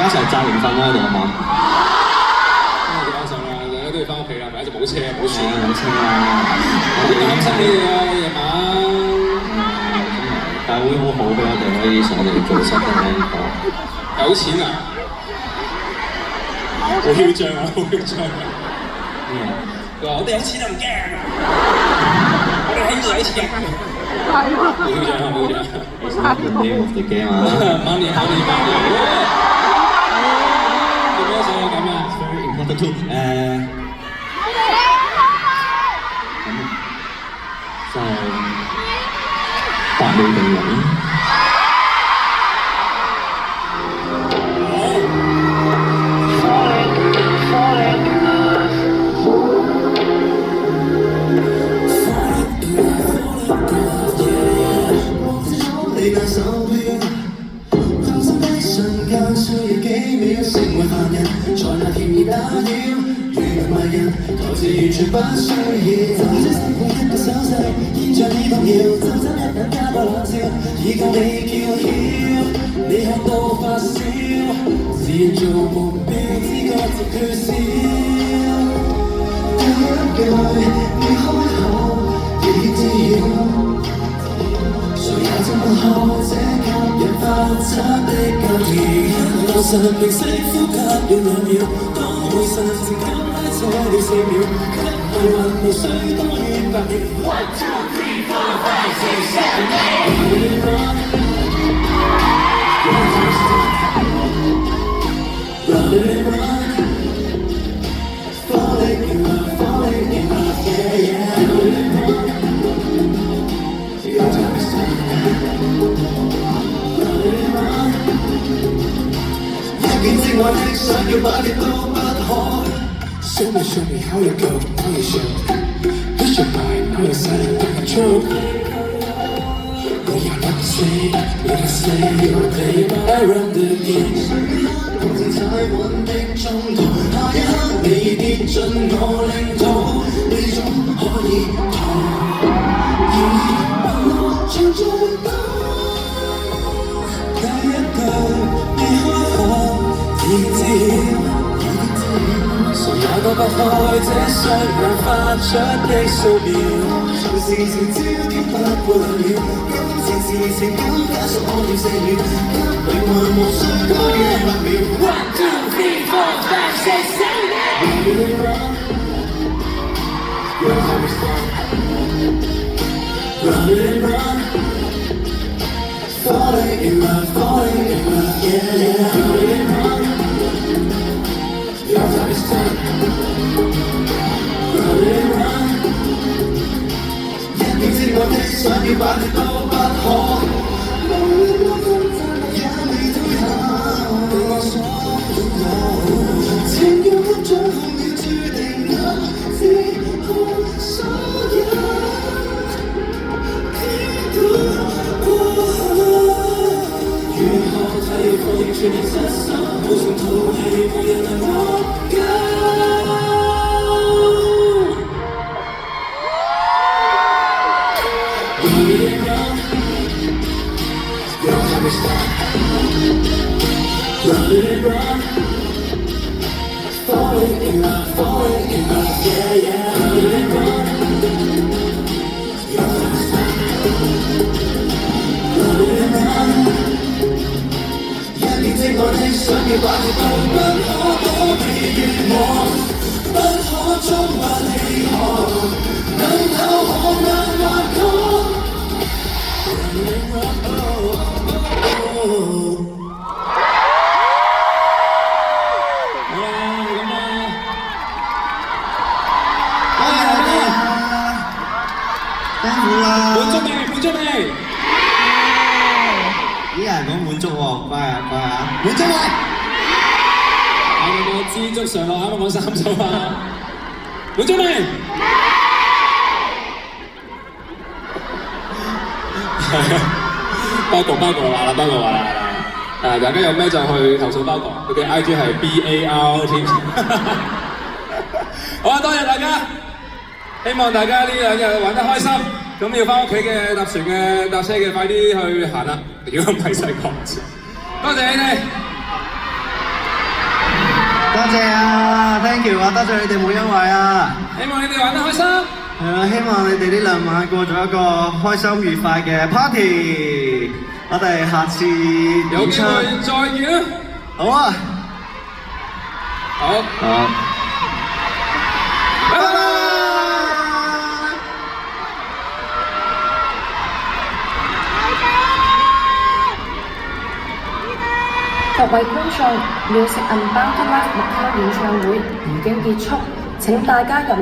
家一齊扎營瞓啦喺度好嘛？幾啱手啦，大家都要翻屋企啦，咪一直冇車冇船冇車啊！我哋擔心你哋啊，夜晚。大會好好嘅，我哋可以上嚟做7分鐘課。有錢啊！好囂張啊！好囂張啊！佢話：我哋有錢就唔驚，我哋兄弟有錢。好囂張啊！好囂張。It's not the name of the game 啊。Money。做咩想咁啊 It's very important too。就白裏定人。完全不需要，就這生活一個手勢，現在你動搖，就差一眼加個冷笑，已夠你叫囂，你喝到發燒，自然做目標，知覺就缺少。第一句你開口已知曉，誰也睜不開這吸引發出的教條，樓上明星呼吸了2秒，當會神情感開這了4秒。無需多於8秒。1 2 3 4 5 6 7 8 Falling in love, yeah, yeah. Your time is done. Running around， 一見正話的想要擺脫都不可。Show me how you go, how you show. Push your mind, now you're setting the control. We are not the same, we can say you're playing by run the game. 共正踩穩的中途，下一刻你跌進我領土，你總可以逃。而問我像做到，第一句你開口已知曉。誰也躲不開這雙眼發出的數秒，隨時情焦點不過2秒，感情是情感加速我要4秒，給靈魂無需多於8秒。1 2 3 4 5 6 7 8 Your time is done. Run and run, falling in love, yeah, yeah. Run and run. Your time is done. Run and run， 一見知我的想要擺脫都不可，無論我掙扎也未退後，對我所擁有，情要給掌控了注定我自控所有。如何體育放映全面失手，無從逃離，無人能獲救。Your time is done. Run and run, falling in love, yeah, yeah. Run and run, your time is done. Run and run， 一見正我的想要擺脫都不可躲避願望，不可觸發氣候，能透可能或可。Run and run， 辛苦啦！滿足未？滿足未？咦，有人講滿足喎，乖啊乖啊！滿足未？我知足常樂，啱啱講3首啊！滿足未？包哥話啦，大家有咩就去投訴包哥，佢嘅 IG 係 BAR 添。好啊，多謝大家，希望大家呢2日玩得開心。咁要翻屋企嘅搭船嘅搭車嘅，快啲去行啦！如果唔係細個，多謝你哋。多謝啊 ，thank you 啊，多謝你哋每一位啊。希望你哋玩得開心。係啊，希望你哋呢兩晚過咗一個開心愉快嘅 party。我哋下次演出有機會再見啦。好啊，好，好，拜拜。各位觀眾，Music Unbound Live 麥卡演唱會已經結束，請大家飲